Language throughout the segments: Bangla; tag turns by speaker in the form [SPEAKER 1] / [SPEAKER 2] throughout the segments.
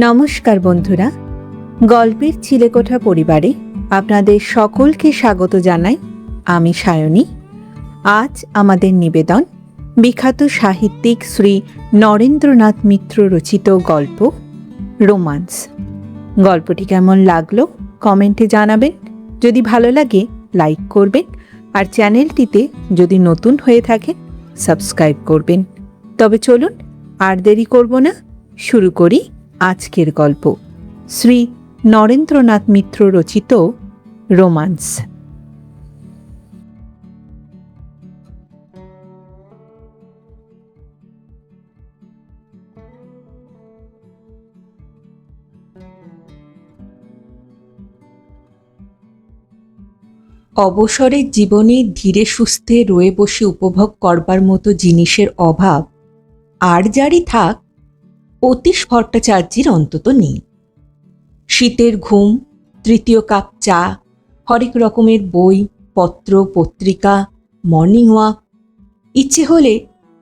[SPEAKER 1] নমস্কার বন্ধুরা, গল্পের চিলেকোঠা পরিবারে আপনাদের সকলকে স্বাগত জানাই। আমি সায়নী। আজ আমাদের নিবেদন বিখ্যাত সাহিত্যিক শ্রী নরেন্দ্রনাথ মিত্র রচিত গল্প রোমান্স। গল্পটি কেমন লাগলো কমেন্টে জানাবেন। যদি ভালো লাগে লাইক করবেন, আর চ্যানেলটিতে যদি নতুন হয়ে থাকেন সাবস্ক্রাইব করবেন। তবে চলুন আর দেরি করব না, শুরু করি আজকের গল্প, শ্রী নরেন্দ্রনাথ মিত্র রচিত রোমান্স। অবসরের জীবনে ধীরে সুস্থে রয়ে বসে উপভোগ করবার মতো জিনিসের অভাব আর যারই থাক, অতীশ ভট্টাচার্যের অন্তত নেই। শীতের ঘুম, তৃতীয় কাপ চা, হরেক রকমের বই, পত্র, পত্রিকা, মর্নিং ওয়াক, ইচ্ছে হলে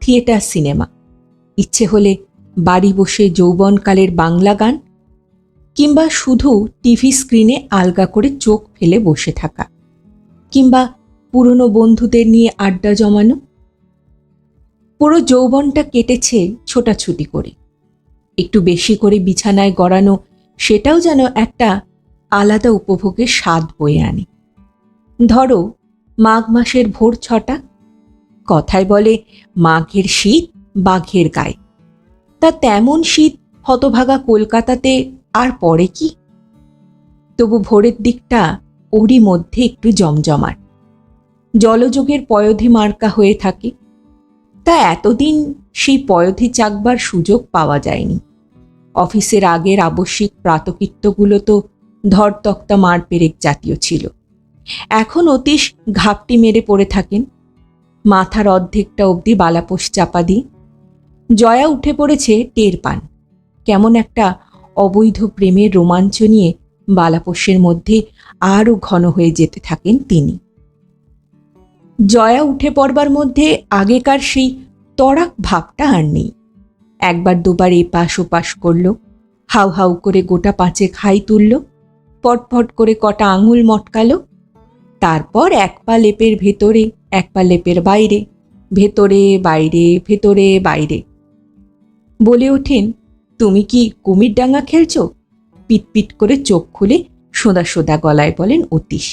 [SPEAKER 1] থিয়েটার সিনেমা, ইচ্ছে হলে বাড়ি বসে যৌবনকালের বাংলা গান, কিংবা শুধু টিভি স্ক্রিনে আলগা করে চোখ ফেলে বসে থাকা, কিংবা পুরনো বন্ধুদের নিয়ে আড্ডা জমানো। পুরো যৌবনটা কেটেছে ছোটাছুটি করে। একটু বেশি করে বিছানায় গড়ানো, সেটাও যেন একটা আলাদা উপভোগের স্বাদ বয়ে আনে। ধরো মাঘ মাসের ভোর 6টা, কথায় বলে মাঘের শীত বাঘের গায়ে। তা তেমন শীত হতভাগা কলকাতাতে আর পড়ে কি? তবু ভোরের দিকটা ওরই মধ্যে একটু জমজমাট, জলযোগের পয়োধি মার্কা হয়ে থাকে। তা এতদিন সেই পয়োধি চাকবার সুযোগ পাওয়া যায়নি। অফিসের আগের আবশ্যিক প্রাতকৃত্যগুলো তো ধরতক্তা মার পেরেক জাতীয় ছিল। এখন অতীশ ঘাপটি মেরে পড়ে থাকেন, মাথার অর্ধেকটা অবধি বালাপোষ চাপা দিয়ে। জয়া উঠে পড়েছে টের পান। কেমন একটা অবৈধ প্রেমের রোমাঞ্চ নিয়ে বালাপোষের মধ্যে আরও ঘন হয়ে যেতে থাকেন তিনি। জয়া উঠে পড়বার মধ্যে আগেকার সেই তড়াক ভাবটা আর নেই। একবার দুবার এপাশ ওপাশ করল, হাউ হাউ করে গোটা 5 হাই তুলল, পটপট করে কটা আঙুল মটকালো, তারপর এক পা লেপের ভেতরে, এক পা লেপের বাইরে, ভেতরে বাইরে, ভেতরে বাইরে। বলে ওঠেন, তুমি কি কুমির ডাঙ্গা খেলছো? পিটপিট করে চোখ খুলে সোদা সোদা গলায় বলেন অতীশ।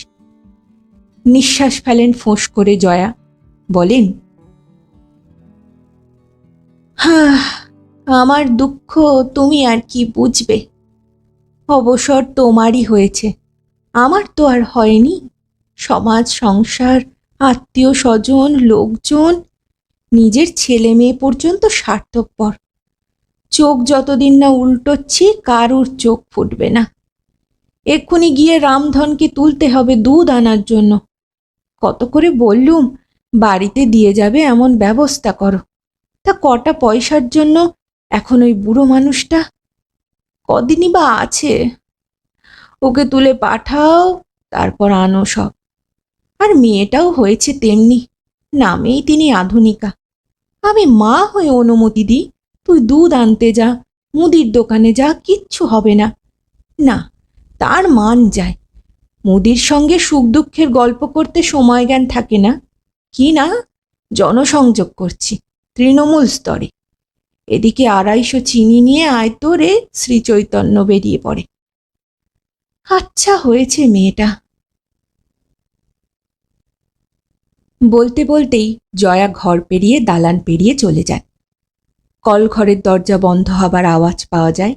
[SPEAKER 1] নিঃশ্বাস ফেলেন ফোঁস করে জয়া, বলেন, আমার দুঃখ তুমি আর কি বুঝবে। অবসর তোমারই হয়েছে, আমার তো আর হয়নি। সমাজ, সংসার, আত্মীয় স্বজন, লোকজন, নিজের ছেলে মেয়ে পর্যন্ত স্বার্থপর। চোখ যতদিন না উল্টোচ্ছি কারুর চোখ ফুটবে না। এক্ষুনি গিয়ে রামধনকে তুলতে হবে দুধ আনার জন্য। কত করে বললুম বাড়িতে দিয়ে যাবে এমন ব্যবস্থা করো। তা কটা পয়সার জন্য এখন ওই বুড়ো মানুষটা কদিনই বা আছে। ওকে তুলে পাঠাও, তারপর আনো সব। আর মেয়েটাও হয়েছে তেমনি, নামেই তিনি আধুনিকা। আমি মা হয়ে অনুমতি দিই, তুই দুধ আনতে যা, মুদির দোকানে যা, কিচ্ছু হবে না। না, তার মান যায়। মুদির সঙ্গে সুখ দুঃখের গল্প করতে সময় জ্ঞান থাকে না। কি না জনসংযোগ করছি তৃণমূল স্তরে। এদিকে 250 চিনি নিয়ে আয়তরে শ্রীচৈতন্য বেরিয়ে পড়ে। আচ্ছা হয়েছে মেয়েটা। বলতে বলতেই জয়া ঘর পেরিয়ে দালান পেরিয়ে চলে যায়। কলঘরের দরজা বন্ধ হবার আওয়াজ পাওয়া যায়।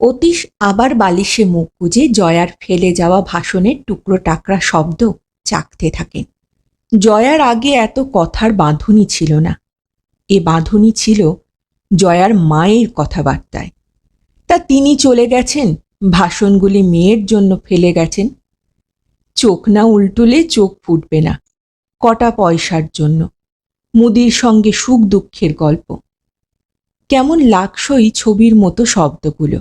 [SPEAKER 1] অতীশ আবার বালিশে মুখ গুজে জয়ার ফেলে যাওয়া ভাষণের টুকরো টাকরা শব্দ চাকতে থাকেন। জয়ার আগে এত কথার বাঁধুনি ছিল না। এ বাঁধুনি ছিল জয়ার মায়ের কথাবার্তায়। তা তিনি চলে গেছেন, ভাষণগুলি মেয়ের জন্য ফেলে গেছেন। চোখ না উল্টুলে চোখ ফুটবে না, কটা পয়সার জন্য। মুদির সঙ্গে সুখ দুঃখের গল্প। কেমন লাগসই ছবির মতো শব্দগুলো।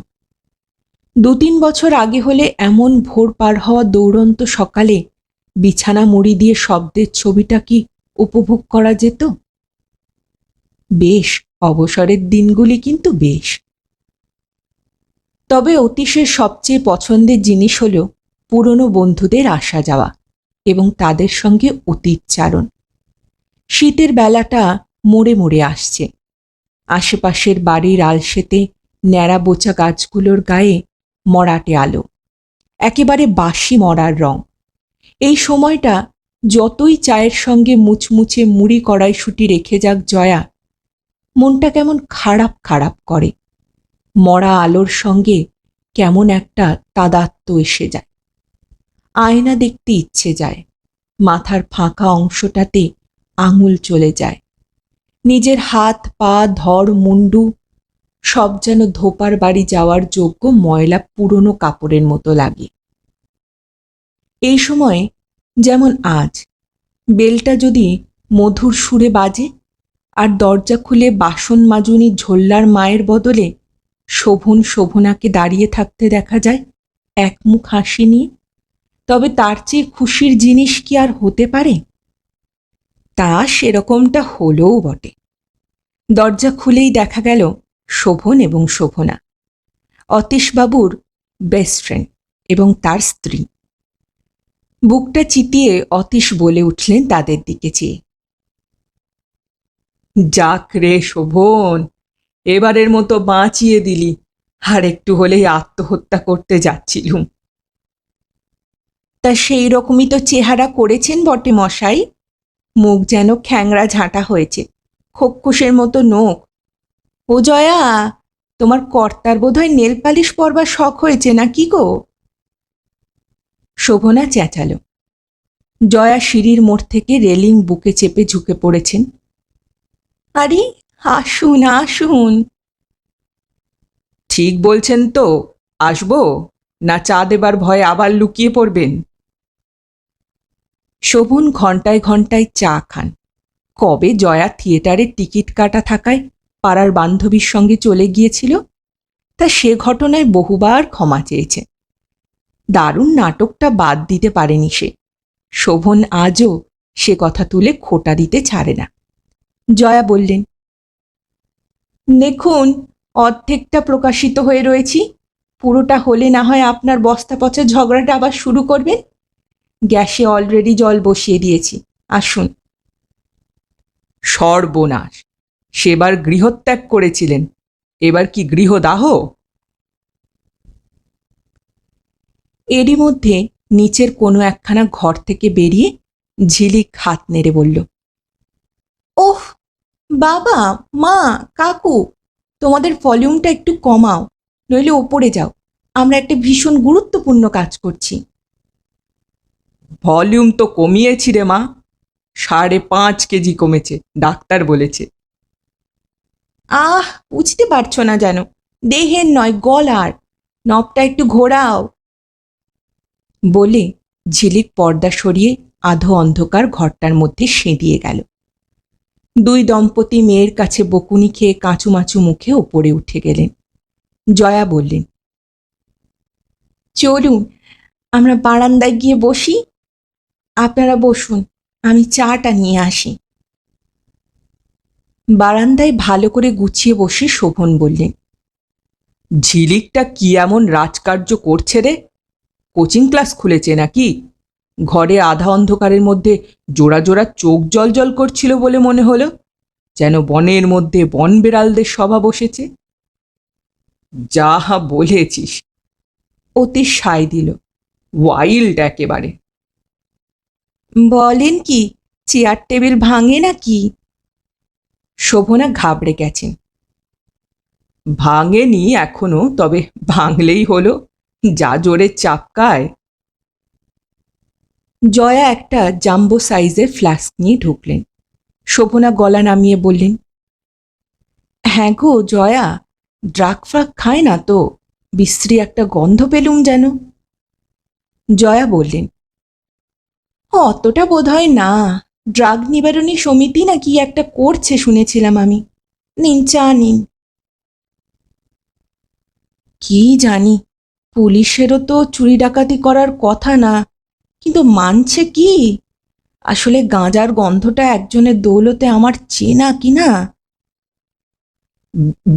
[SPEAKER 1] 2-3 বছর আগে হলে এমন ভোর পার হওয়া দৌড়ন্ত সকালে বিছানা মুড়ি দিয়ে শব্দের ছবিটা কি উপভোগ করা যেত? বেশ, অবসরের দিনগুলি কিন্তু বেশ। তবে অতীশের সবচেয়ে পছন্দের জিনিস হল পুরনো বন্ধুদের আসা যাওয়া এবং তাদের সঙ্গে অতীতচারণ। শীতের বেলাটা মোড়ে মোড়ে আসছে। আশেপাশের বাড়ির আলসেতে ন্যাড়া বোচা গাছগুলোর গায়ে মরাটে আলো, একেবারে বাসি মরার রং। এই সময়টা যতই চায়ের সঙ্গে মুচমুচে মুড়ি কড়াইশুঁটি রেখে যাক জয়া, মনটা কেমন খারাপ খারাপ করে। মরা আলোর সঙ্গে কেমন একটা তাদাত্ম্য এসে যায়। আয়না দেখতে ইচ্ছে যায়, মাথার ফাঁকা অংশটাতে আঙুল চলে যায়। নিজের হাত পা ধর মুন্ডু সব যেন ধোপার বাড়ি যাওয়ার যোগ্য ময়লা পুরনো কাপড়ের মতো লাগে। এই সময়ে যেমন আজ বেলটা যদি মধুর সুরে বাজে আর দরজা খুলে বাসন মাজুনি ঝোল্লার মায়ের বদলে শোভনাকে দাঁড়িয়ে থাকতে দেখা যায় এক মুখ হাসি নিয়ে, তবে তার চেয়ে খুশির জিনিস কি আর হতে পারে? তা সেরকমটা হলোও বটে। দরজা খুলেই দেখা গেল শোভন এবং শোভনা, অতীশবাবুর বেস্ট ফ্রেন্ড এবং তার স্ত্রী। বুকটা চিতিয়ে অতীশ বলে উঠলেন তাদের দিকে চেয়ে, যাক রে শোভন, এবারের মতো বাঁচিয়ে দিলি। আর একটু হলেই আত্মহত্যা করতে যাচ্ছিলুম। তা সেই রকমই তো চেহারা করেছেন বটে মশাই। মুখ যেন খ্যাংরা ঝাঁটা হয়েছে, খোকখুশের মতো নোখ। ও জয়া, তোমার কর্তার বোধহয় নেল পালিশ পরবার শখ হয়েছে না কি গো? শোভনা চেঁচালো। জয়া সিঁড়ির মোড় থেকে রেলিং বুকে চেপে ঝুঁকে পড়েছেন। আরে আসুন আসুন। ঠিক বলছেন তো, আসবো না চা দেবার ভয়ে আবার লুকিয়ে পড়বেন? শোভন ঘন্টায় ঘন্টায় চা খান। কবে জয়া থিয়েটারের টিকিট কাটা থাকায় পাড়ার বান্ধবীর সঙ্গে চলে গিয়েছিল, তা সে ঘটনায় বহুবার ক্ষমা চেয়েছে। দারুণ নাটকটা বাদ দিতে পারেনি সে। শোভন আজও সে কথা তুলে খোঁটা দিতে ছাড়ে না। জয়া বললেন, দেখুন, অর্ধেকটা প্রকাশিত হয়ে রয়েছি। পুরোটা হলে না হয় আপনার বস্তা পচা ঝগড়াটা আবার শুরু করবেন। গ্যাসে অলরেডি জল বসিয়ে দিয়েছি, আসুন। সর্বনাশ, সেবার গৃহত্যাগ করেছিলেন, এবার কি গৃহদাহ? এরই মধ্যে নিচের কোনো একখানা ঘর থেকে বেরিয়ে ঝিলিক হাত নেড়ে বলল, ওহ বাবা, মা, কাকু, তোমাদের ভলিউমটা একটু কমাও, নইলে ওপরে যাও। আমরা একটা ভীষণ গুরুত্বপূর্ণ কাজ করছি। ভলিউম তো কমিয়েছি রে মা, 5.5 কেজি কমেছে, ডাক্তার বলেছে। আহ, বুঝতে পারছো না যেন, দেহের নয় গলার, নবটা একটু ঘোরাও। বলে ঝিলিক পর্দা সরিয়ে আধো অন্ধকার ঘরটার মধ্যে সেঁধিয়ে গেল। দুই দম্পতি মেয়ের কাছে বকুনি খেয়ে কাঁচুমাচু মুখে ওপরে উঠে গেলেন। জয়া বললেন, চলুন আমরা বারান্দায় গিয়ে বসি। আপনারা বসুন, আমি চাটা নিয়ে আসি। বারান্দায় ভালো করে গুছিয়ে বসে শোভন বললেন, ঝিলিকটা কি এমন রাজকার্য করছে রে? কোচিং ক্লাস খুলেছে নাকি? ঘরে আধা অন্ধকারের মধ্যে জোড়া জোড়া চোখ জল জল করছিল বলে মনে হলো, যেন বনের মধ্যে বন বেড়ালদের সভা বসেছে। যাহা বলেছিস, অতি সায় দিল, ওয়াইল্ড একেবারে। বলেন কি, চেয়ার টেবিল ভাঙে নাকি? শোভনা ঘাবড়ে গেছেন। ভাঙেনি এখনো, তবে ভাঙলেই হলো, যা জোরে চাপকায়। জয়া একটা জাম্বো সাইজের ফ্লাস্ক নিয়ে ঢুকলেন। শোভনা গলা নামিয়ে বললেন, হ্যাঁ গো জয়া, ড্রাগ ফ্রাগ খায় না তো? বিশ্রী একটা গন্ধ পেলুম যেন। জয়া বললেন, অতটা বোধ হয় না, ড্রাগ নিবারণী সমিতি না কি একটা করছে শুনেছিলাম আমি। নিন চা নিন। কি জানি, পুলিশেরও তো চুরি ডাকাতি করার কথা না, কিন্তু মানছে কি? আসলে গাঁজার গন্ধটা একজনের দৌলতে আমার চেনা কিনা।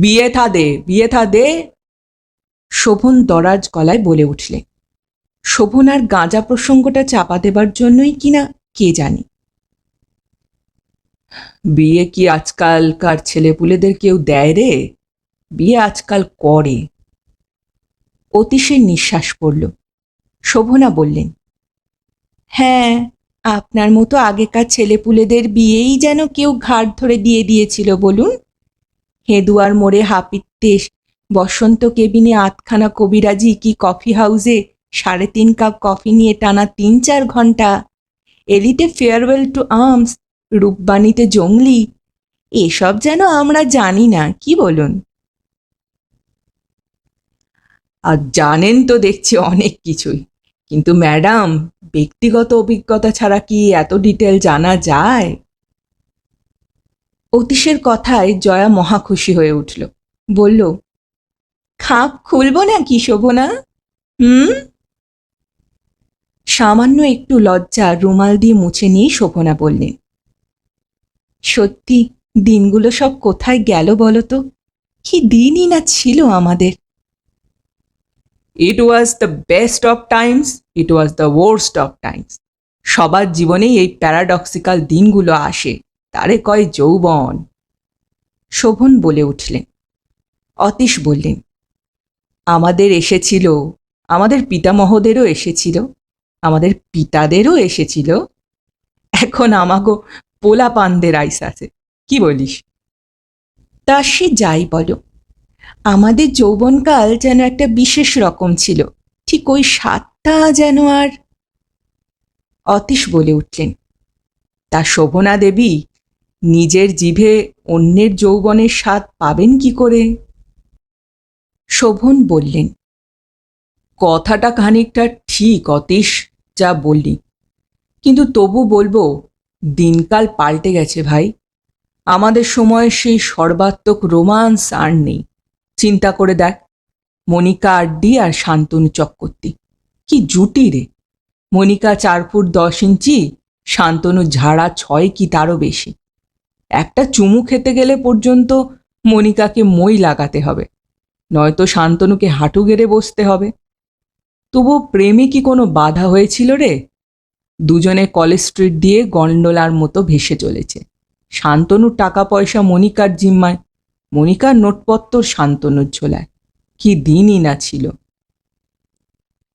[SPEAKER 1] বিয়ে থা দে, বিয়ে থা দে। শোভন দরাজ গলায় বলে উঠলে। শোভন আর গাঁজা প্রসঙ্গটা চাপা দেবার জন্যই কিনা কে জানি। বিয়ে কি আজকালকার ছেলেপুলেদের কেউ দেয় রে? বিয়ে আজকাল করে। অতীশের নিঃশ্বাস পড়ল। শোভনা বললেন, হ্যাঁ, আপনার মতো আগেকার ছেলেপুলেদের বিয়েই যেন কেউ ঘাট ধরে দিয়ে দিয়েছিল বলুন। হেদুয়ার মোড়ে হাপিত্যেশ বসন্ত কেবিনে আধখানা কবিরাজি কি কফি হাউসে 3.5 কাপ কফি নিয়ে টানা 3-4 ঘন্টা, এলিতে ফেয়ারওয়েল টু আর্মস, রূপবাণীতে জংলি, এসব যেন আমরা জানি না, কি বলুন? আর জানেন তো দেখছি অনেক কিছুই, কিন্তু ম্যাডাম, ব্যক্তিগত অভিজ্ঞতা ছাড়া কি এত ডিটেল জানা যায়? অতীশের কথায় জয়া মহা খুশি হয়ে উঠল। বলল, খাপ খুলব না কি শোভনা? সামান্য একটু লজ্জা রুমাল দিয়ে মুছে নিয়ে শোভনা বললেন, সত্যি দিনগুলো সব কোথায় গেল বলো তো? কি দিনই না ছিল আমাদের। It was the best of times, it was the worst of times. সবার জীবনেই এই প্যারাডক্সিক্যাল দিনগুলো আসে, তারে কয় যৌবন। শোভন বলে উঠলেন। অতীশ বললেন, আমাদের এসেছিল, আমাদের পিতামহদেরও এসেছিল, আমাদের পিতাদেরও এসেছিল, এখন আমাগো পোলা পানদের আইস আছে, কি বলিস? তা সে যাই বলো, আমাদের যৌবনকাল যেন একটা বিশেষ রকম ছিল, ঠিক ওই স্বাদটা যেন আর। অতীশ বলে উঠলেন, তা শোভনা দেবী নিজের জিভে অন্যের যৌবনের স্বাদ পাবেন কি করে? শোভন বললেন, কথাটা খানিকটা ঠিক অতীশ, যা বললি, কিন্তু তবু বলবো, দিনকাল পাল্টে গেছে ভাই। আমাদের সময় সেই সর্বাত্মক রোমান্স আর নেই। চিন্তা করে দেখ, মনিকা আড্ডি আর শান্তনু চক্রবর্তী, কি জুটি রে! মনিকা 4 ফুট 10 ইঞ্চি, শান্তনু ঝাড়া 6 কি তারও বেশি। একটা চুমু খেতে গেলে পর্যন্ত মনিকাকে মই লাগাতে হবে, নয়তো শান্তনুকে হাঁটু গেড়ে বসতে হবে। তবু প্রেমে কি কোনো বাধা হয়েছিল রে? দুজনে কলেজ স্ট্রিট দিয়ে গন্ডোলার মতো ভেসে চলেছে। শান্তনুর টাকা পয়সা মনিকার জিম্মায়, মনিকার নোটপত্তর শান্তনুর ঝোলায়। কি দিনই না ছিল।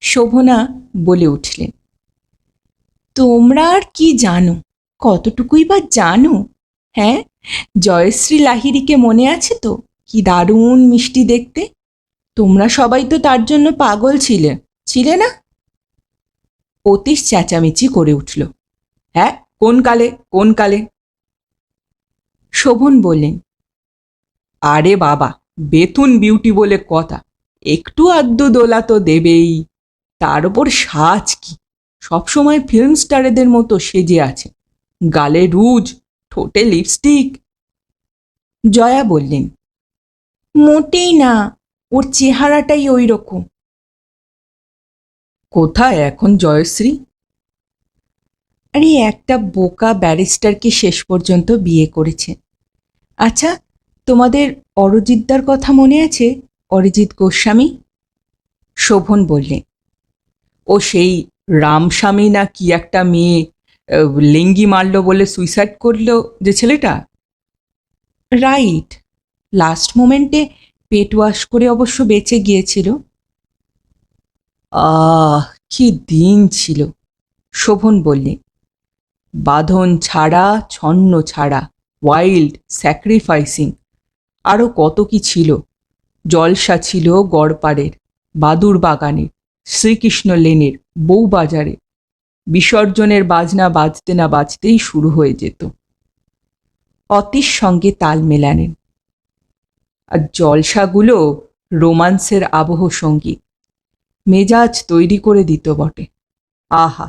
[SPEAKER 1] শোভনা বলে উঠলেন, তোমরা আর কি জানো, কতটুকুই বা জানো? হ্যাঁ, জয়শ্রী লাহিড়িকে মনে আছে তো? কি দারুণ মিষ্টি দেখতে। তোমরা সবাই তো তার জন্য পাগল ছিলে, ছিলে না? অতীশ চেঁচামেচি করে উঠল, হ্যাঁ, কোন কালে, কোন কালে? শোভন বললেন, আরে বাবা, বেথুন বিউটি বলে কথা, একটু আধটু দোলা তো দেবেই। তার ওপর সাজ কি, সবসময় ফিল্ম স্টারেদের মতো সেজে আছে, গালে রুজ, ঠোঁটে লিপস্টিক। জয়া বললেন, মোটেই না, ওর চেহারাটাই ওই রকম। কোথায় এখন জয়শ্রী? আরে একটা বোকা ব্যারিস্টারকে শেষ পর্যন্ত বিয়ে করেছে। আচ্ছা, তোমাদের অরিজিৎদার কথা মনে আছে? অরিজিৎ গোস্বামী? শোভন বললেন, ও সেই রামস্বামী না কি একটা মেয়ে লেঙ্গি মারল বলে সুইসাইড করলো যে ছেলেটা? রাইট, লাস্ট মোমেন্টে পেট ওয়াশ করে অবশ্য বেঁচে গিয়েছিল। কি দিন ছিল! শোভন বললেন, বাঁধন ছাড়া, ছন্ন ছাড়া, ওয়াইল্ড, স্যাক্রিফাইসিং, আরও কত কি ছিল। জলসা ছিল গড়পাড়ের, বাদুর বাগানের, শ্রীকৃষ্ণ লেনের, বউবাজারে। বিসর্জনের বাজনা বাজতে না বাজতেই শুরু হয়ে যেত। অতীশ সঙ্গে তাল মেলানেন। আর জলসাগুলো রোমান্সের আবহ সঙ্গীত, মেজাজ তৈরি করে দিত বটে। আহা,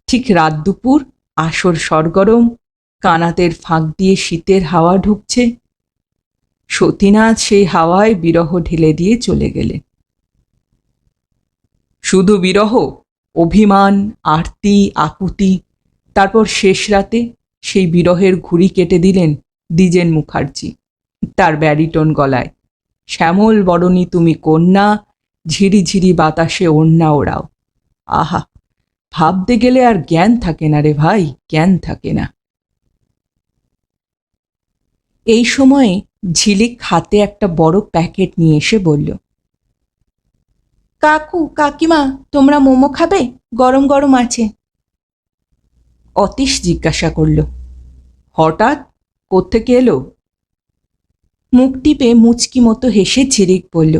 [SPEAKER 1] ঠিক রাত দুপুর, আসর সরগরম, কানাতের ফাঁক দিয়ে শীতের হাওয়া ঢুকছে। সতীনাথ সেই হাওয়ায় বিরহ ঢেলে দিয়ে চলে গেলেন। শুধু বিরহ, অভিমান, আরতি, আকুতি। তারপর শেষ রাতে সেই বিরহের ঘুড়ি কেটে দিলেন দ্বিজেন মুখার্জি, তার ব্যারিটোন গলায়, শ্যামল বরণী তুমি কন্যা, ঝিরিঝিরি বাতাসে ওড়না ওড়াও। আহা, ভাবতে গেলে আর জ্ঞান থাকে না রে ভাই, জ্ঞান থাকে না। এই সময়ে ঝিলিক হাতে একটা বড় প্যাকেট নিয়ে এসে বলল, কাকু কাকিমা, তোমরা মোমো খাবে? গরম গরম আছে। অতীশ জিজ্ঞাসা করল, হঠাৎ কোত্থেকে এলো? মুখ টিপে মুচকি মতো হেসে ঝিলিক বলল,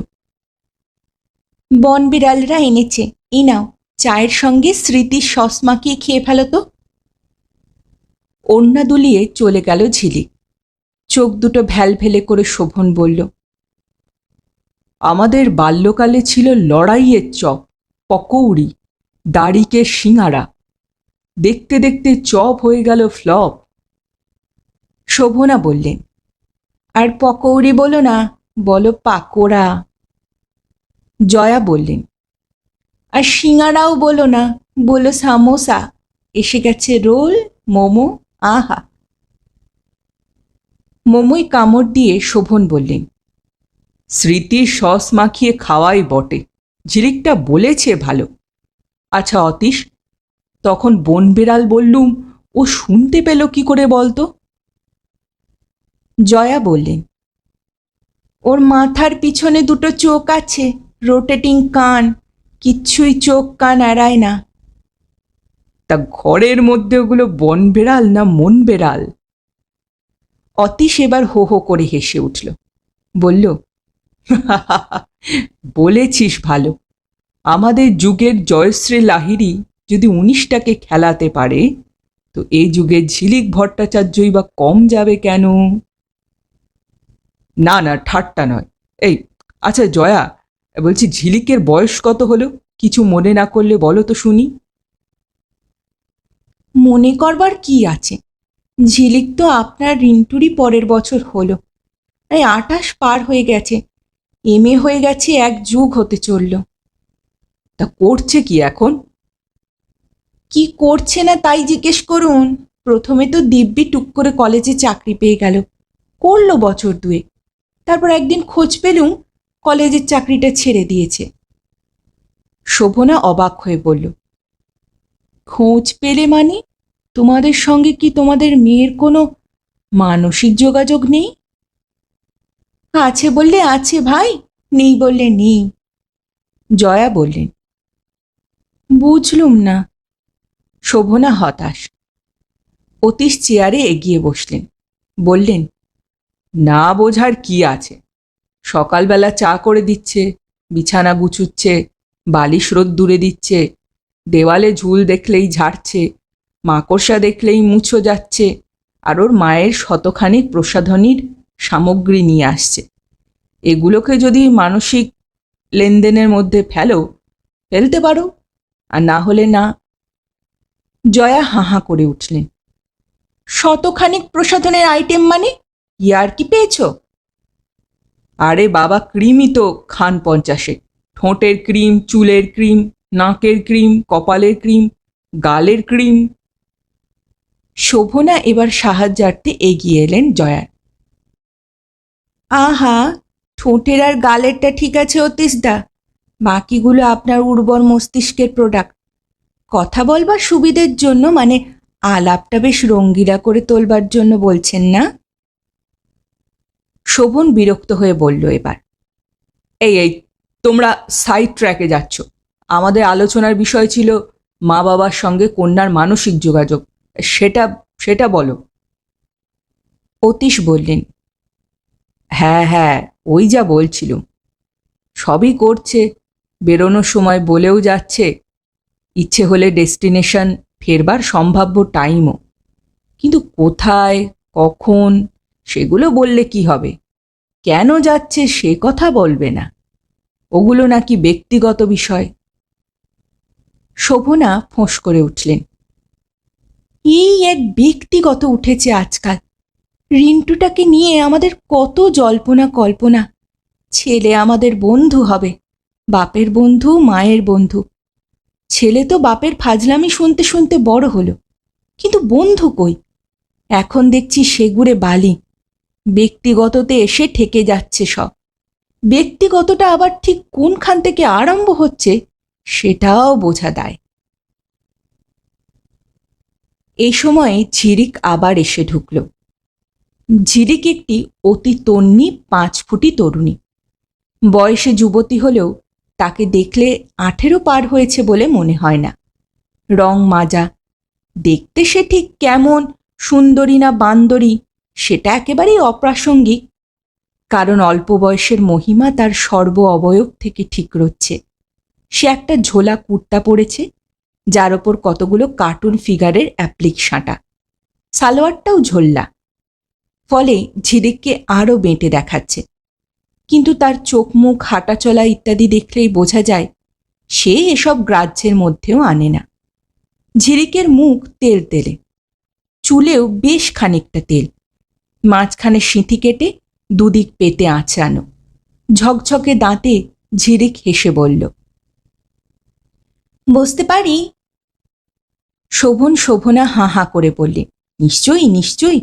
[SPEAKER 1] বন বিড়ালরা এনেছে, এই নাও, চায়ের সঙ্গে স্মৃতির সস মাখিয়ে খেয়ে ফেলো তো। ওড়না দুলিয়ে চলে গেল ঝিলিক। চোখ দুটো ভ্যালভেলে করে শোভন বলল, আমাদের বাল্যকালে ছিল লড়াইয়ের চপ, পকৌড়ি, দাড়িকে সিঙাড়া। দেখতে দেখতে চপ হয়ে গেল ফ্লপ। শোভনা বললেন, আর পকৌড়ি বলো না, বলো পাকোড়া। জয়া বললেন, আর সিঙাড়াও বলো না, বলো সামোসা। এসে গেছে রোল, মোমো, আহা। মোমোয় কামড় দিয়ে শোভন বললেন, স্মৃতির সস মাখিয়ে খাওয়াই বটে, ঝিলিকটা বলেছে ভালো। আচ্ছা অতীশ, তখন বনবিড়াল বললুম, ও শুনতে পেল কি করে বলতো? জয়া বললেন, ওর মাথার পিছনে দুটো চোখ আছে, রোটেটিং কান, কিচ্ছুই চোখ কান এড়ায় না। তা ঘরের মধ্যে ওগুলো বন বেড়াল না মন বেড়াল? অতীশ এবার হো হো করে হেসে উঠল, বলল, বলেছিস ভালো। আমাদের যুগের জয়শ্রী লাহিড়ী যদি 19টাকে খেলাতে পারে, তো এই যুগের ঝিলিক ভট্টাচার্যই বা কম যাবে কেন? না না, ঠাট্টা নয়। এই আচ্ছা জয়া, বলছি ঝিলিকের বয়স কত হলো? কিছু মনে না করলে বলো তো শুনি। মনে করবার কি আছে, ঝিলিক তো আপনার রিন্টুরই পরের বছর হলো। এই 28 পার হয়ে গেছে, এমএ হয়ে গেছে, 1 যুগ হতে চলল। তা করছে কি এখন? কি করছে না তাই জিজ্ঞেস করুন। প্রথমে তো দিব্যি টুক করে কলেজে চাকরি পেয়ে গেল, করলো বছর 2। তারপর একদিন খোঁজ পেলুম কলেজের চাকরিটা ছেড়ে দিয়েছে। শোভনা অবাক হয়ে বলল, খোঁজ পেলে মানে? তোমাদের সঙ্গে কি তোমাদের মেয়ের কোনো মানসিক যোগাযোগ নেই? আছে বললে আছে ভাই, নেই বললে নেই। জয়া বললেন, বুঝলুম না। শোভনা হতাশ। অতীশ চেয়ারে এগিয়ে বসলেন, বললেন, না বোঝার কি আছে? সকালবেলা চা করে দিচ্ছে, বিছানা গুছুচ্ছে, বালিশ রোদ্দুরে দিচ্ছে, দেওয়ালে ঝুল দেখলেই ঝাড়ছে, মাকড়সা দেখলেই মুছো যাচ্ছে, আর ওর মায়ের শতখানিক প্রসাধনীর সামগ্রী নিয়ে আসছে। এগুলোকে যদি মানসিক লেনদেনের মধ্যে ফেলতে পারো, আর না হলে না। জয়া হাঁ করে উঠলেন, শতখানিক প্রসাধনের আইটেম মানে? ইয়ার কি পেয়েছ? আরে বাবা, ক্রিমই তো খান 50। ঠোঁটের ক্রিম, চুলের ক্রিম, নাকের ক্রিম, কপালের ক্রিম, গালের ক্রিম। শোভনা এবার সাহায্যার্থে এগিয়ে এলেন জয়ার। আহা, ঠোঁটের আর গালেরটা ঠিক আছে অতীশদা, বাকিগুলো আপনার উর্বর মস্তিষ্কের প্রোডাক্ট। কথা বলবার সুবিধের জন্য, মানে আলাপটা বেশ রঙ্গিলা করে তোলবার জন্য বলছেন না? শোভন বিরক্ত হয়ে বলল এবার, এই তোমরা সাইড ট্র্যাকে যাচ্ছ। আমাদের আলোচনার বিষয় ছিল মা বাবার সঙ্গে কন্যার মানসিক যোগাযোগ, সেটা সেটা বলো। অতীশ বললেন, হ্যাঁ হ্যাঁ, ওই যা বলছিলুম, সবই করছে, বেরোনোর সময় বলেও যাচ্ছে, ইচ্ছে হলে ডেস্টিনেশন ফেরবার সম্ভাব্য টাইমও, কিন্তু কোথায় কখন সেগুলো বললে কি হবে? কেন যাচ্ছে সে কথা বলবে না, ওগুলো নাকি ব্যক্তিগত বিষয়। শোভনা ফোঁস করে উঠলেন, এই এক ব্যক্তিগত উঠেছে আজকাল। রিন্টুটাকে নিয়ে আমাদের কত জল্পনা কল্পনা। ছেলে আমাদের বন্ধু হবে, বাপের বন্ধু, মায়ের বন্ধু। ছেলে তো বাপের ফাজলামি শুনতে শুনতে বড় হলো, কিন্তু বন্ধু কই? এখন দেখছি সেগুড়ে বালি, ব্যক্তিগততে এসে ঠেকে যাচ্ছে সব। ব্যক্তিগতটা আবার ঠিক কোনখান থেকে আরম্ভ হচ্ছে সেটাও বোঝা দেয়। এই সময়ে ঝিরিক আবার এসে ঢুকল। ঝিরিক একটি অতি তন্নি 5 ফুটি তরুণী। বয়সে যুবতী হলেও তাকে দেখলে 18 পার হয়েছে বলে মনে হয় না। রং মাজা, দেখতে সে ঠিক কেমন সুন্দরী না বান্দরী সেটা একেবারেই অপ্রাসঙ্গিক, কারণ অল্প বয়সের মহিমা তার সর্ব অবয়ব থেকে ঠিক রচ্ছে। সে একটা ঝোলা কুর্তা পরেছে, যার ওপর কতগুলো কার্টুন ফিগারের অ্যাপ্লিক সাঁটা। সালোয়ারটাও ঝোল্লা, ফলে ঝিরিককে আরও বেঁটে দেখাচ্ছে। কিন্তু তার চোখ মুখ হাঁটাচলা ইত্যাদি দেখলেই বোঝা যায় সে এসব গ্রাহ্যের মধ্যেও আনে না। ঝিরিকের মুখ তেলতেলে, চুলেও বেশ খানিকটা তেল, মাঝখানে সিঁথি কেটে দুদিক পেতে আঁচড়ানো। ঝকঝকে দাঁতে ঝিরিক হেসে বলল, বসতে পারি? শোভনা হাঁ হাঁ করে বললে, নিশ্চয়ই নিশ্চয়ই,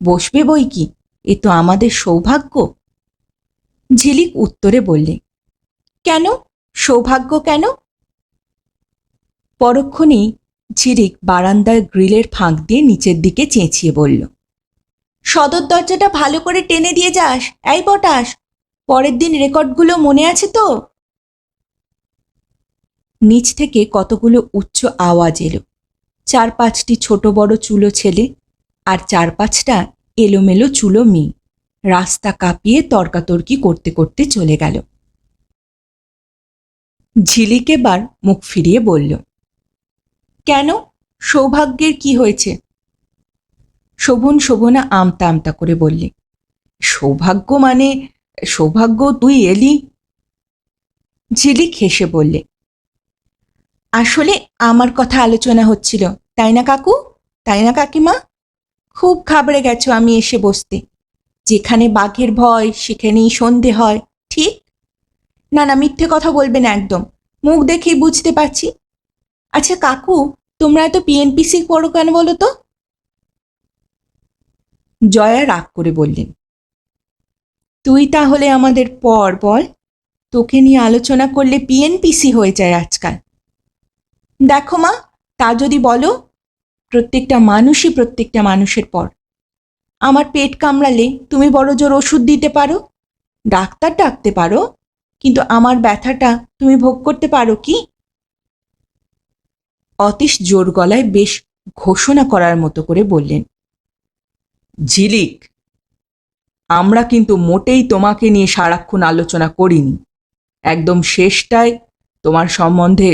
[SPEAKER 1] বসবে বই কি, এ তো আমাদের সৌভাগ্য। ঝিলিক উত্তরে বললে, কেন সৌভাগ্য কেন? পরক্ষণেই ঝিরিক বারান্দার গ্রিলের ফাঁক দিয়ে নিচের দিকে চেঁচিয়ে বলল, সদর দরজাটা ভালো করে টেনে দিয়ে যাস, এই পটাশ, পরের দিন রেকর্ডগুলো মনে আছে তো? নিচ থেকে কতগুলো উচ্চ আওয়াজ এলো। 4-5টি ছোট বড় চুলো ছেলে আর 4-5টা এলোমেলো চুলো মেয়ে রাস্তা কাঁপিয়ে তর্কাতর্কি করতে করতে চলে গেল। ঝিলিক এবার মুখ ফিরিয়ে বলল, কেন, সৌভাগ্যের কি হয়েছে? শোভনা আমতা আমতা করে বললে, সৌভাগ্য মানে সৌভাগ্য, তুই এলি। ঝিলিক হেসে বললে, আসলে আমার কথা আলোচনা হচ্ছিল, তাই না কাকু, তাই না কাকিমা? খুব ঘাবড়ে গেছো আমি এসে বসতে। যেখানে বাঘের ভয় সেখানেই সন্ধে হয়, ঠিক? না না, মিথ্যে কথা বলবে না একদম, মুখ দেখেই বুঝতে পারছি। আচ্ছা কাকু, তোমরা এত পিএনপিসি করো কেন বলো তো? জয়া রাগ করে বললেন, তুই তাহলে আমাদের পর বল, তোকে নিয়ে আলোচনা করলে পিএনপিসি হয়ে যায় আজকাল। দেখো মা, তা যদি বলো, প্রত্যেকটা মানুষই প্রত্যেকটা মানুষের পর। আমার পেট কামড়ালে তুমি বড় জোর ওষুধ দিতে পারো, ডাক্তার ডাকতে পারো, কিন্তু আমার ব্যথাটা তুমি ভোগ করতে পারো কি? অতীশ জোর গলায় বেশ ঘোষণা করার মতো করে বললেন, ঝিলিক, আমরা কিন্তু মোটেই তোমাকে নিয়ে সারাক্ষণ আলোচনা করিনি। একদম শেষটায় তোমার সম্বন্ধে,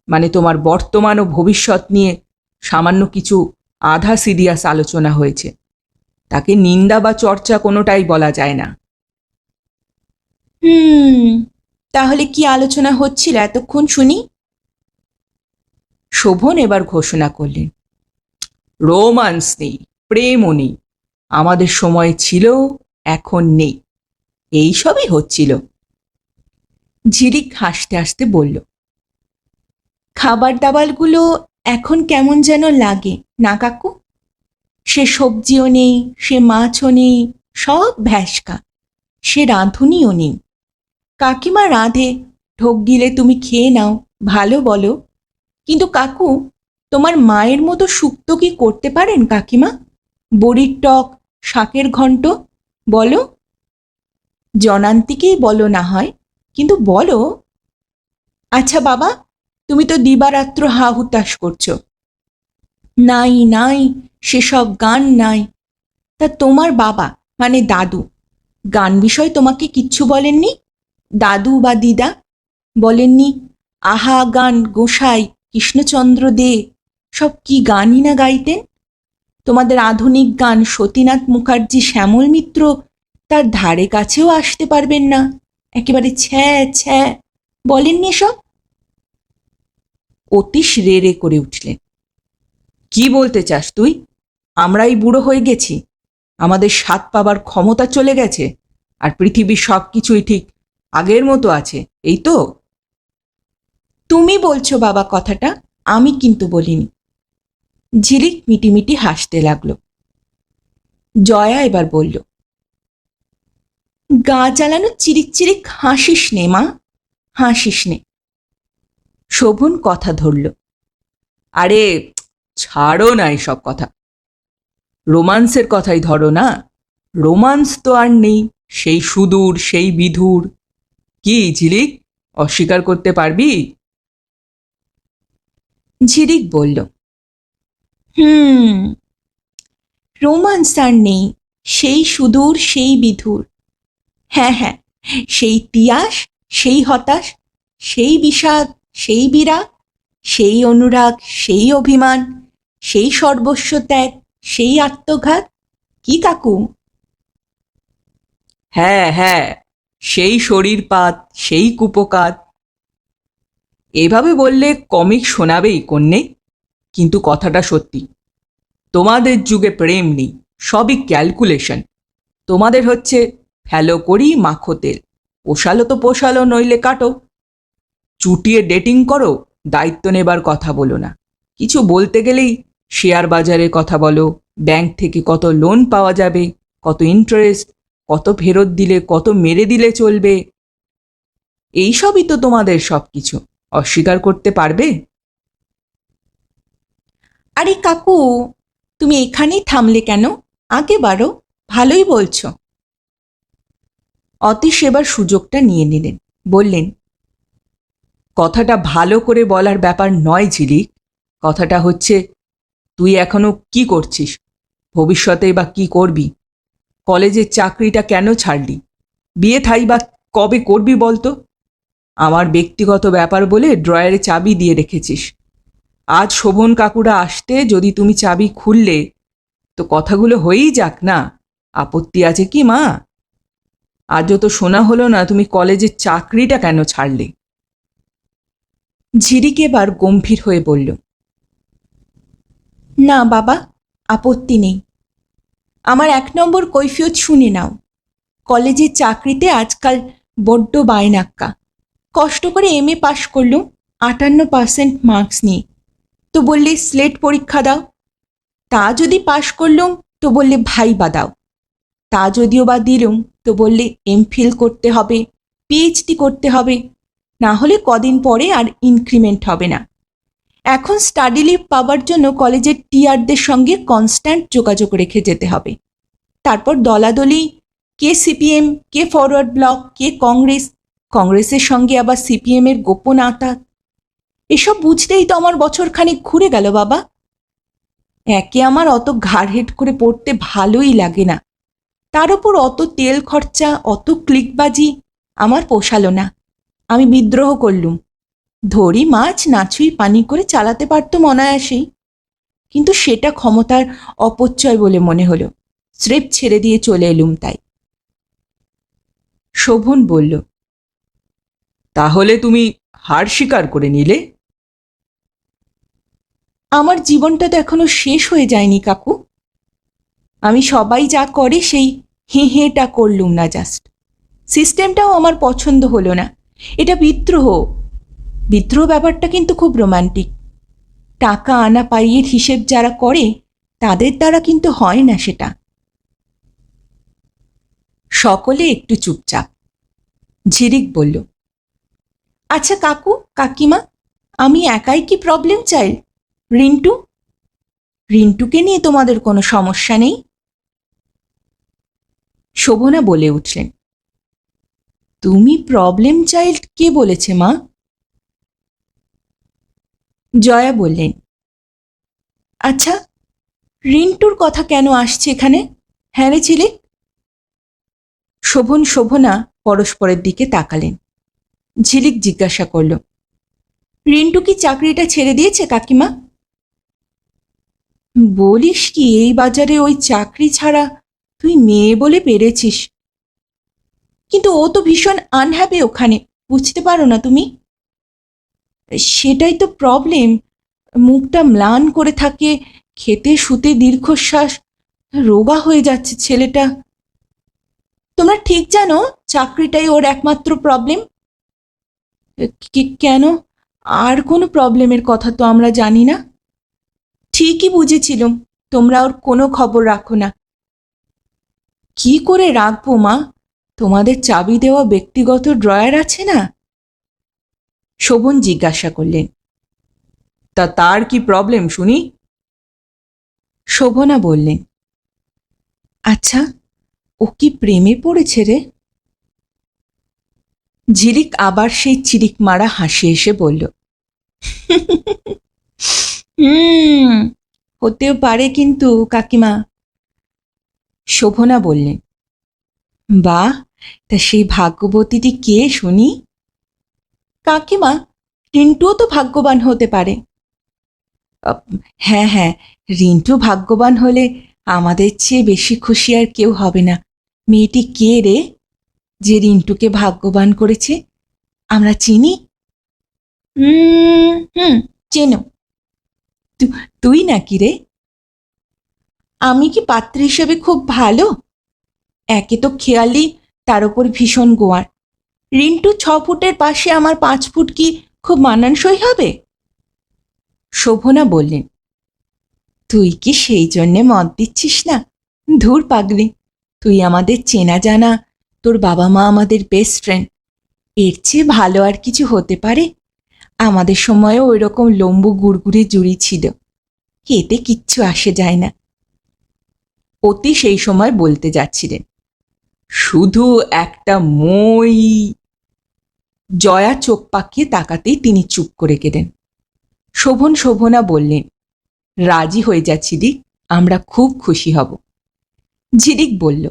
[SPEAKER 1] মানে তোমার বর্তমান ও ভবিষ্যৎ নিয়ে সামান্য কিছু আধা সিরিয়াস আলোচনা হয়েছে। তাকে নিন্দা বা চর্চা কোনোটাই বলা যায় না। তাহলে কি আলোচনা হচ্ছিল এতক্ষণ শুনি? শোভন এবার ঘোষণা করলেন, রোমান্স নেই, প্রেমও নেই, আমাদের সময় ছিল, এখন নেই, এইসবই হচ্ছিল। ঝিরিক হাসতে হাসতে বলল, খাবার দাবারগুলো এখন কেমন যেন লাগে না কাকু? সে সবজিও নেই, সে মাছও নেই, সব ভ্যাসকা। সে রাঁধুনিও নেই। কাকিমা রাঁধে, ঢোক গিলে তুমি খেয়ে নাও, ভালো বলো। কিন্তু কাকু, তোমার মায়ের মতো শুক্তো কি করতে পারেন কাকিমা? বড়ির টক, শাকের ঘন্ট, বলো। জনান্তিকেই বলো না হয়, কিন্তু বলো। আচ্ছা বাবা, তুমি তো দিবারাত্র হা হুতাশ করছো। নাই নাই, সেসব গান নাই। তা তোমার বাবা মানে দাদু গান বিষয় তোমাকে কিচ্ছু বলেননি? দাদু বা দিদা বলেননি, আহা গান গোসাই কৃষ্ণচন্দ্র দে, সব কি গানই না গাইতেন? তোমাদের আধুনিক গান সতীনাথ মুখার্জি, শ্যামল মিত্র তার ধারে কাছেও আসতে পারবেন না, একেবারে ছ্যা ছ্যা, বলেননি সব? অতীশ রে রে করে উঠলেন, কি বলতে চাস তুই? আমরাই বুড়ো হয়ে গেছি, আমাদের স্বাদ পাবার ক্ষমতা চলে গেছে, আর পৃথিবীর সব কিছুই ঠিক আগের মতো আছে, এই তো? তুমি বলছো বাবা কথাটা, আমি কিন্তু বলিনি। ঝিলিক মিটিমিটি হাসতে লাগলো। জয়া এবার বলল, গা জ্বালানো চিরিক চিরিক হাসিস নে মা, হাসিস নে। শোভন কথা ধরল। আরে ছাড়ো না এসব কথা, রোমান্সের কথাই ধরো না। রোমান্স তো আর নেই, সেই সুদূর সেই বিধুর। কি ঝিলিক, অস্বীকার করতে পারবি? ঝিলিক বলল, রোমান্স আর নেই, সেই সুদূর সেই বিধুর। হ্যাঁ হ্যাঁ, সেই তিয়াস, সেই হতাশ, সেই বিষাদ, সেই বিরাগ, সেই অনুরাগ, সেই অভিমান, সেই সর্বস্ব ত্যাগ, সেই আত্মঘাত। কি কাকু? হ্যাঁ হ্যাঁ, সেই শরীরপাত, সেই কুপকাত। এভাবে বললে কমিক শোনাবেই কন্যে, কিন্তু কথাটা সত্যি। তোমাদের যুগে প্রেম নেই, সবই ক্যালকুলেশন। তোমাদের হচ্ছে ফেলো করি মাখো তেল, পোষালো তো পোষালো, নইলে কাটো। চুটিয়ে ডেটিং করো, দায়িত্ব নেবার কথা বলো না। কিছু বলতে গেলেই শেয়ার বাজারের কথা বলো, ব্যাংক থেকে কত লোন পাওয়া যাবে, কত ইন্টারেস্ট, কত ফেরত দিলে, কত মেরে দিলে চলবে। এইসবই তো তোমাদের সব কিছু, অস্বীকার করতে পারবে? আরে কাকু, তুমি এখানেই থামলে কেন? আগে বাড়ো, ভালোই বলছো। অতীশ এবার সুযোগটা নিয়ে নিলেন, বললেন, কথাটা ভালো করে বলার ব্যাপার নয় ঝিলিক। কথাটা হচ্ছে, তুই এখনো কি করছিস, ভবিষ্যতে বা কি করবি? কলেজের চাকরিটা কেন ছাড়লি? বিয়ে থাই বা কবে করবি বলতো? আমার ব্যক্তিগত ব্যাপার বলে ড্রয়ারে চাবি দিয়ে রেখেছিস। আজ শোভন কাকুরা আসতে যদি তুমি চাবি খুললে, তো কথাগুলো হয়েই যাক না। আপত্তি আছে কি মা? আজও তো শোনা হলো না তুমি কলেজের চাকরিটা কেন ছাড়লে। ঝিরিক এবার গম্ভীর হয়ে বলল, না বাবা, আপত্তি নেই। আমার 1 নম্বর কৈফিয়ত শুনে নাও। কলেজের চাকরিতে আজকাল বড্ড বায়নাক্কা। কষ্ট করে MA পাশ করলুম 58% মার্কস নিয়ে, তো বললে স্লেট পরীক্ষা দাও। তা যদি পাশ করলুম তো বললে ভাইবা দাও। তা যদিও বা দিলুম তো বললে MPhil করতে হবে, PhD করতে হবে, না হলে কদিন পরে আর ইনক্রিমেন্ট হবে না। এখন স্টাডি লিভ পাওয়ার জন্য কলেজের টিআরদের সঙ্গে কনস্ট্যান্ট যোগাযোগ রেখে যেতে হবে। তারপর দলাদলি, কে CPM, কে ফরওয়ার্ড ব্লক, কে কংগ্রেস, কংগ্রেসের সঙ্গে আবার CPM-এর গোপন আঁতাত। এসব বুঝতেই তো আমার বছরখানেক ঘুরে গেল বাবা। একে আমার অত ঘাড় হেট করে পড়তে ভালোই লাগে না, তার উপর অত তেল খরচা, অত ক্লিকবাজি আমার পোষালো না। আমি বিদ্রোহ করলুম। ধরি মাছ নাছুই পানি করে চালাতে পারতুম অনায়াসেই, কিন্তু সেটা ক্ষমতার অপচয় বলে মনে হলো। স্রেফ ছেড়ে দিয়ে চলে এলুম তাই। শোভন বলল, তাহলে তুমি হার স্বীকার করে নিলে? আমার জীবনটা তো এখনো শেষ হয়ে যায়নি কাকু। আমি সবাই যা করে সেই হেঁটা করলুম না জাস্ট। সিস্টেমটাও আমার পছন্দ হলো না। এটা বিদ্রোহ। বিদ্রোহ ব্যাপারটা কিন্তু খুব রোমান্টিক। টাকা আনা পাইয়ের হিসেব যারা করে তাদের দ্বারা কিন্তু হয় না সেটা। সকলে একটু চুপচাপ। ঝিরিক বলল, আচ্ছা কাকু কাকিমা, আমি একাই কি প্রবলেম চাইল্ড? রিন্টু, রিন্টুকে নিয়ে তোমাদের কোনো সমস্যা নেই? শোভনা বলে উঠলেন, তুমি প্রবলেম চাইল্ড কে বলেছে মা? জয়া বললেন, আচ্ছা রিন্টুর কথা কেন আসছে এখানে? হ্যাঁ রে ঝিলিক? শোভন শোভনা পরস্পরের দিকে তাকালেন। ঝিলিক জিজ্ঞাসা করল, রিন্টু কি চাকরিটা ছেড়ে দিয়েছে কাকিমা? বলিস কি, এই বাজারে ওই চাকরি ছাড়া তুই মেয়ে বলে পেরেছিস, কিন্তু ও তো ভীষণ আনহ্যাপি ওখানে, বুঝতে পারো না তুমি? সেটাই তো প্রবলেম। মুখটা ম্লান করে থাকে, খেতে শুতে দীর্ঘশ্বাস, রোগা হয়ে যাচ্ছে ছেলেটা। তোমরা ঠিক জানো চাকরিটাই ওর একমাত্র প্রবলেম? কেন, আর কোনো প্রবলেমের কথা তো আমরা জানি না। ঠিকই বুঝেছিলুম তোমরা ওর কোনো খবর রাখো না। কি করে রাখবো মা? তোমাদের চাবি দেওয়া ব্যক্তিগত ড্রয়ার আছে না? শোভন জিজ্ঞাসা করলেন। তা তার কি প্রবলেম শুনি? শোভনা বললেন, আচ্ছা, ও কি প্রেমে পড়েছে রে? ঝিলিক আবার সেই চিরিক মারা হাসি এসে বলল, হতেও পারে কিন্তু কাকিমা। শোভনা বললেন, বাহ, তা সেই ভাগ্যবতীটি কে শুনি? কাকিমা, রিন্টুও তো ভাগ্যবান হতে পারে। হ্যাঁ হ্যাঁ, রিন্টু ভাগ্যবান হলে আমাদের চেয়ে বেশি খুশি আর কেউ হবে না। মেয়েটি কে রে, যে রিন্টুকে ভাগ্যবান করেছে? আমরা চিনি? চেনো। তুই নাকি রে? আমি কি পাত্র হিসেবে খুব ভালো? একে তো খেয়ালি, তার উপর ভীষণ গোয়ার। রিন্টু 6 ফুটের পাশে আমার 5 ফুট কি খুব মানানসই হবে? শোভনা বললেন, তুই কি সেই জন্যে মত দিচ্ছিস না? ধুর পাগলি, তুই আমাদের চেনা জানা, তোর বাবা মা আমাদের বেস্ট ফ্রেন্ড, এর চেয়ে ভালো আর কিছু হতে পারে? আমাদের সময়েও ওই রকম লম্বু গুড়গুড়ে জুড়ি ছিল, এতে কিচ্ছু আসে যায় না। অতি সেই সময় বলতে যাচ্ছিলেন, শুধু একটা মই। জয়া চোখ পাকিয়ে তাকাতেই তিনি চুপ করে গেলেন। শোভনা বললেন, রাজি হয়ে যা ঝিলিক, আমরা খুব খুশি হব। ঝিলিক বলল,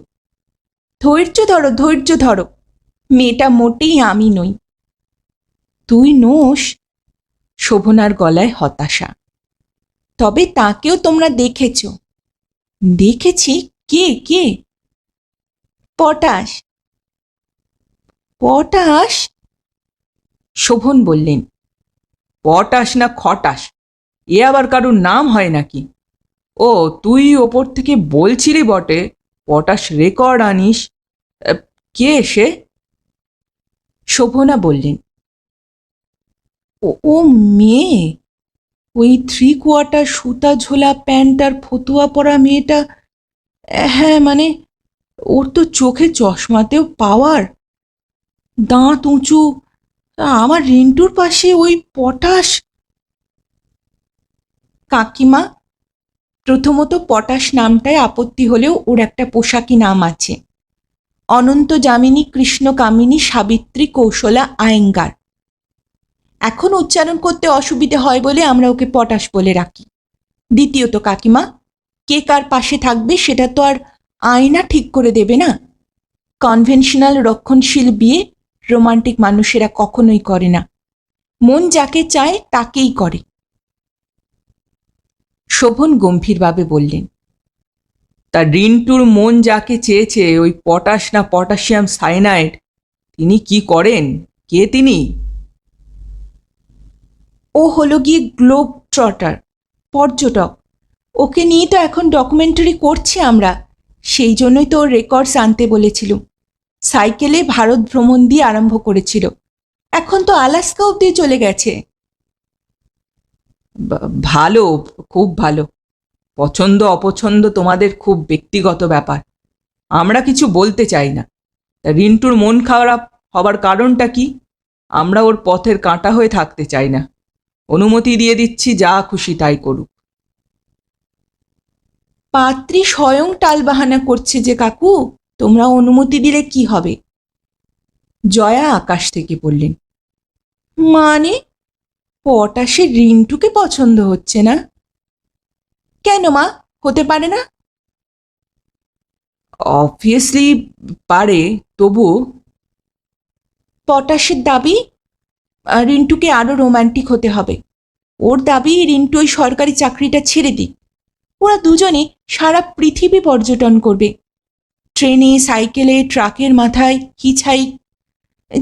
[SPEAKER 1] ধৈর্য ধরো, মেয়েটা মোটেই আমি নই। তুই নোস? শোভনার গলায় হতাশা। তবে তাকেও তোমরা দেখেছ। দেখেছি? কে কে? পটাশ। পটাশ? শোভন বললেন, পটাশ না খটাশ, এ আবার কারুর নাম হয় নাকি? ও, তুই ওপর থেকে বলছিলি বটে পটাশ রেকর্ড আনিস। কে সে? শোভনা বললেন, ও মেয়ে, ওই 3/4 সুতা ঝোলা প্যান্ট আর ফতুয়া পরা মেয়েটা। হ্যাঁ, মানে ওর তো চোখে চশমাতেও পাওয়ার, দাঁত উঁচু। আমার রিন্টুর পাশে ওই পটাশ। কাকিমা, প্রথমত পটাশ নামটায় আপত্তি হলেও ওর একটা পোশাকি নাম আছে, অনন্ত যামিনী কৃষ্ণ কামিনী সাবিত্রী কৌশলা আয়েঙ্গার। এখন উচ্চারণ করতে অসুবিধে হয় বলে আমরা ওকে পটাশ বলে রাখি। দ্বিতীয়ত কাকিমা, কে কার পাশে থাকবে সেটা তো আর আয়না ঠিক করে দেবে না। কনভেনশনাল রক্ষণশীল বিয়ে রোমান্টিক মানুষেরা কখনোই করে না, মন যাকে চায় তাকেই করে। শোভন গম্ভীরভাবে বললেন, তা রিন্টুর মন যাকে চেয়েছে, ওই পটাশ না পটাশিয়াম সাইনাইড, তিনি কি করেন? কে তিনি? ও হলো গিয়ে গ্লোব ট্রটার, পর্যটক। ওকে নিয়ে তো এখন ডকুমেন্টারি করছি আমরা, সেই জন্যই তো ওর রেকর্ডস আনতে বলেছিল। সাইকেলে ভারত ভ্রমণ দিয়ে আরম্ভ করেছিল, এখন তো আলাস্কা অব্দি চলে গেছে। ভালো, খুব ভালো। পছন্দ অপছন্দ তোমাদের খুব ব্যক্তিগত ব্যাপার, আমরা কিছু বলতে চাই না। রিন্টুর মন খারাপ হবার কারণটা কি? আমরা ওর পথের কাঁটা হয়ে থাকতে চাই না। অনুমতি দিয়ে দিচ্ছি, যা খুশি তাই করুক। পাত্রী স্বয়ং টালবাহানা করছে যে কাকু, তোমরা অনুমতি দিলে কি হবে? জয়া আকাশ থেকে বললেন, মানে পটাশের রিন্টুকে পছন্দ হচ্ছে না? কেন মা, হতে পারে না? অবভিয়াসলি পারে, তবু পটাশের দাবি রিন্টুকে আরো রোমান্টিক হতে হবে। ওর দাবি রিন্টু ওই সরকারি চাকরিটা ছেড়ে দিক, ওরা দুজনে সারা পৃথিবী পর্যটন করবে, ট্রেনে, সাইকেলে, ট্রাকের মাথায়, হিচহাইক,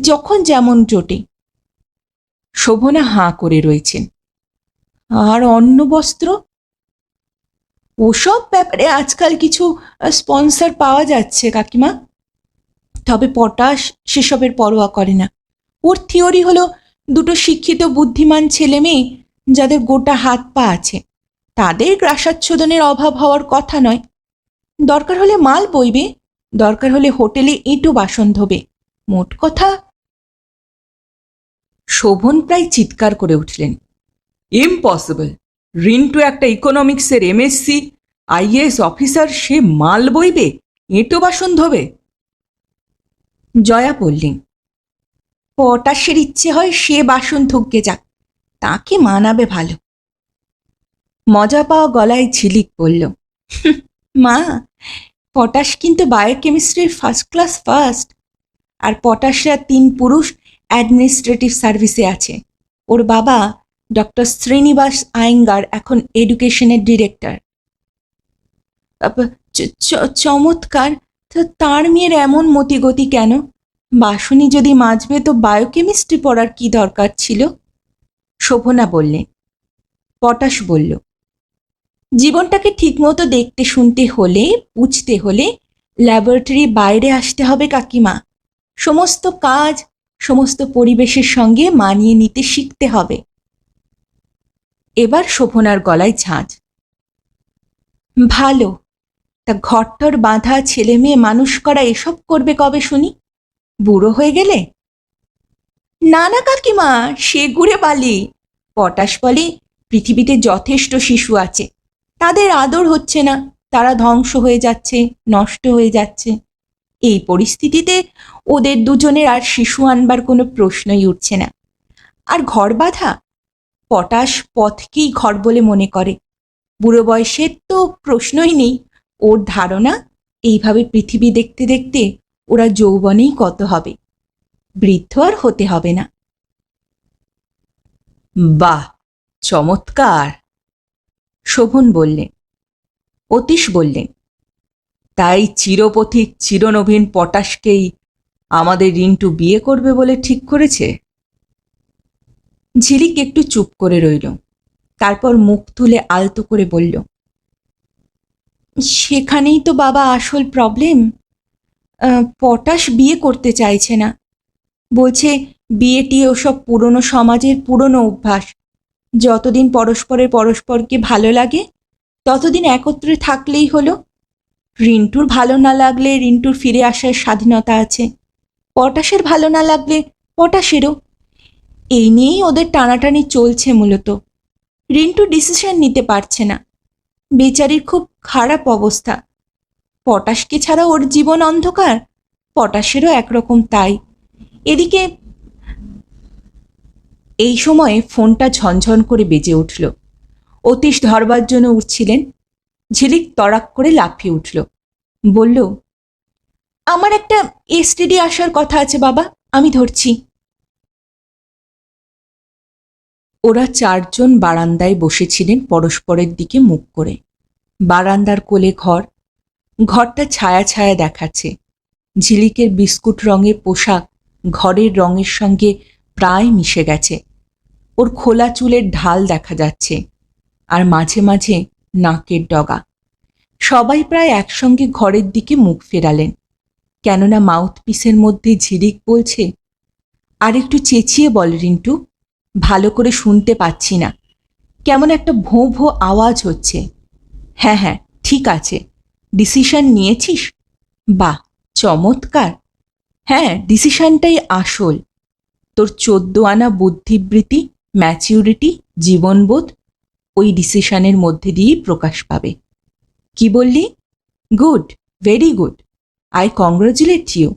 [SPEAKER 1] যখন যেমন জোটে। শোভনা হাঁ করে রয়েছেন। আর অন্ন বস্ত্র? ওসব ব্যাপারে আজকাল কিছু স্পন্সর পাওয়া যাচ্ছে কাকিমা, তবে পটাশ সেসবের পরোয়া করে না। ওর থিওরি হলো, দুটো শিক্ষিত বুদ্ধিমান ছেলে মেয়ে যাদের গোটা হাত পা আছে, তাদের গ্রাসাচ্ছাদনের অভাব হওয়ার কথা নয়, দরকার হলে মাল বইবে, দরকার হলে হোটেলে এঁটো বাসন ধোবে। মোট কথা। শোভন প্রায় চিৎকার করে উঠলেন, ইম্পসিবল! রিন্টু একটা ইকোনমিক্সের এমএসসি আইএএস অফিসার, সে মাল বইবে, এঁটো বাসন ধোবে? জয়া বললেন, পটাশের ইচ্ছে হয় সে বাসন ধুকে যাক, তাকে মানাবে ভালো। মজা পাওয়া গলায় ঝিলিক বলল, মা, পটাশ কিন্তু বায়োকেমিস্ট্রির ফার্স্ট ক্লাস ফার্স্ট। আর পটাশরা 3 পুরুষ অ্যাডমিনিস্ট্রেটিভ সার্ভিসে আছে। ওর বাবা ডক্টর শ্রীনিবাস আয়েঙ্গার এখন এডুকেশনের ডিরেক্টর। চমৎকার! তার মেয়ের এমন মতিগতি কেন? বাসনি যদি মাজবে তো বায়োকেমিস্ট্রি পড়ার কি দরকার ছিল? শোভনা বললেন। পটাশ বলল, জীবনটাকে ঠিকমতো দেখতে শুনতে হলে, বুঝতে হলে ল্যাবরেটরি বাইরে আসতে হবে কাকিমা। সমস্ত কাজ, সমস্ত পরিবেশের সঙ্গে মানিয়ে নিতে শিখতে হবে। এবার শোভনার গলায় ঝাঁঝ। ভালো, তা ঘরটর বাঁধা ছেলে মেয়ে মানুষ করা এসব করবে কবে শুনি? বুড়ো হয়ে গেলে? না না কাকিমা, সে গুড়ে বালি। পটাশ বলে পৃথিবীতে যথেষ্ট শিশু আছে, তাদের আদর হচ্ছে না, তারা ধ্বংস হয়ে যাচ্ছে, নষ্ট হয়ে যাচ্ছে। এই পরিস্থিতিতে ওদের দুজনের আর শিশু আনবার কোনো প্রশ্নই উঠছে না। আর ঘর বাঁধা, পটাশ পথকেই ঘর বলে মনে করে। বুড়ো বয়সের তো প্রশ্নই নেই। ওর ধারণা, এইভাবে পৃথিবী দেখতে দেখতে ওরা যৌবনেই কত হবে, বৃদ্ধ আর হতে হবে না। বাহ, চমৎকার! শোভন বললেন। অতীশ বললেন, তাই চিরপথিক চিরনবীন পটাশকেই আমাদের রিন্টু বিয়ে করবে বলে ঠিক করেছে? ঝিলিক একটু চুপ করে রইল, তারপর মুখ তুলে আলতো করে বলল, সেখানেই তো বাবা আসল প্রবলেম। পটাশ বিয়ে করতে চাইছে না। বলছে বিয়েটি ওসব পুরনো সমাজের পুরনো অভ্যাস। যতদিন পরস্পরের পরস্পরকে ভালো লাগে ততদিন একত্রে থাকলেই হলো। রিন্টুর ভালো না লাগলে রিন্টুর ফিরে আসার স্বাধীনতা আছে, পটাশের ভালো না লাগলে পটাশেরও। এই নিয়েই ওদের টানাটানি চলছে মূলত। রিন্টু ডিসিশন নিতে পারছে না। বেচারির খুব খারাপ অবস্থা। পটাশকে ছাড়া ওর জীবন অন্ধকার, পটাশেরও একরকম তাই। এদিকে এই সময়ে ফোনটা ঝনঝন করে বেজে উঠল। অতীশ ধরবার জন্য উঠছিলেন। ঝিলিক তড়াক করে লাফিয়ে উঠল, বলল, আমার একটা এসটিডি আসার কথা আছে বাবা, আমি ধরছি। ওরা 4 জন বারান্দায় বসেছিলেন পরস্পরের দিকে মুখ করে। বারান্দার কোলে ঘর, ঘরটা ছায়া ছায়া দেখাচ্ছে। ঝিলিকের বিস্কুট রঙের পোশাক ঘরের রঙের সঙ্গে প্রায় মিশে গেছে। ওর খোলা চুলের ঢাল দেখা যাচ্ছে, আর মাঝে মাঝে নাকের ডগা। সবাই প্রায় একসঙ্গে ঘরের দিকে মুখ ফেরালেন, কেননা মাউথপিসের মধ্যে ঝিলিক বলছে, আর একটু চেঁচিয়ে বল রিন্টু, ভালো করে শুনতে পাচ্ছি না, কেমন একটা ভোঁ ভোঁ আওয়াজ হচ্ছে। হ্যাঁ হ্যাঁ, ঠিক আছে। ডিসিশন নিয়েছিস? বাহ, চমৎকার! হ্যাঁ, ডিসিশনটাই আসল। তোর 14 আনা বুদ্ধিবৃত্তি, ম্যাচিউরিটি, জীবনবোধ ওই ডিসিশনের মধ্যে দিয়েই প্রকাশ পাবে। কি বললি? Good, very good. I congratulate you.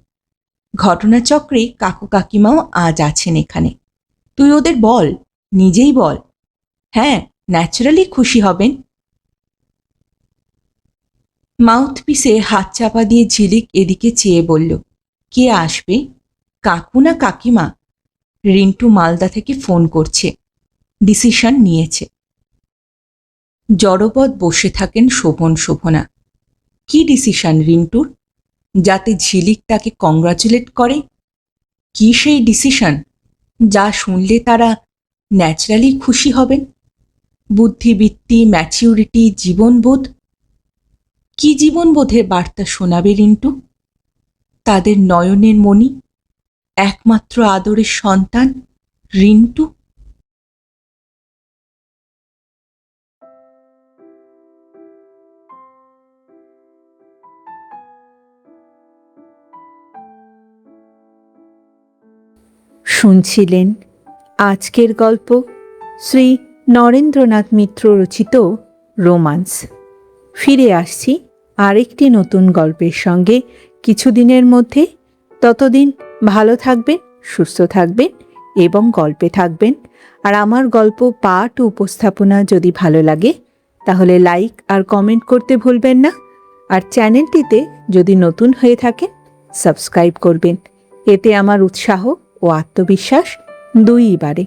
[SPEAKER 1] ঘটনাচক্রে কাকু কাকিমাও আজ আছেন এখানে। তুই ওদের বল, নিজেই বল। হ্যাঁ, ন্যাচারালি খুশি হবেন। মাউথপিসে হাত চাপা দিয়ে ঝিলিক এদিকে চেয়ে বলল, কে আসবে? কাকু না কাকিমা? রিন্টু মালদা থেকে ফোন করছে, ডিসিশন নিয়েছে। জড়পদ বসে থাকেন শোভন শোভনা। কি ডিসিশন রিন্টুর, যাতে ঝিলিক তাকে কংগ্রাচুলেট করে? কি সেই ডিসিশন যা শুনলে তারা ন্যাচারালি খুশি হবেন? বুদ্ধিবৃত্তি, ম্যাচিউরিটি, জীবনবোধ। কি জীবনবোধের বার্তা শোনাবে রিন্টু? তাদের নয়নের মণি, একমাত্র আদরের সন্তান রিন্টু।
[SPEAKER 2] শুনছিলেন আজকের গল্প শ্রী নরেন্দ্রনাথ মিত্র রচিত রোমান্স। ফিরে আসছি আরেকটি নতুন গল্পের সঙ্গে কিছুদিনের মধ্যে। ততদিন ভালো থাকবেন, সুস্থ থাকবেন এবং গল্পে থাকবেন। আর আমার গল্প পাঠ ও উপস্থাপনা যদি ভালো লাগে তাহলে লাইক আর কমেন্ট করতে ভুলবেন না। আর চ্যানেলটিতে যদি নতুন হয়ে থাকেন সাবস্ক্রাইব করবেন, এতে আমার উৎসাহ ও আত্মবিশ্বাস দুইই বাড়ে।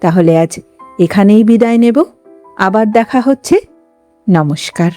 [SPEAKER 2] তাহলে আজ এখানেই বিদায় নেব, আবার দেখা হচ্ছে। নমস্কার।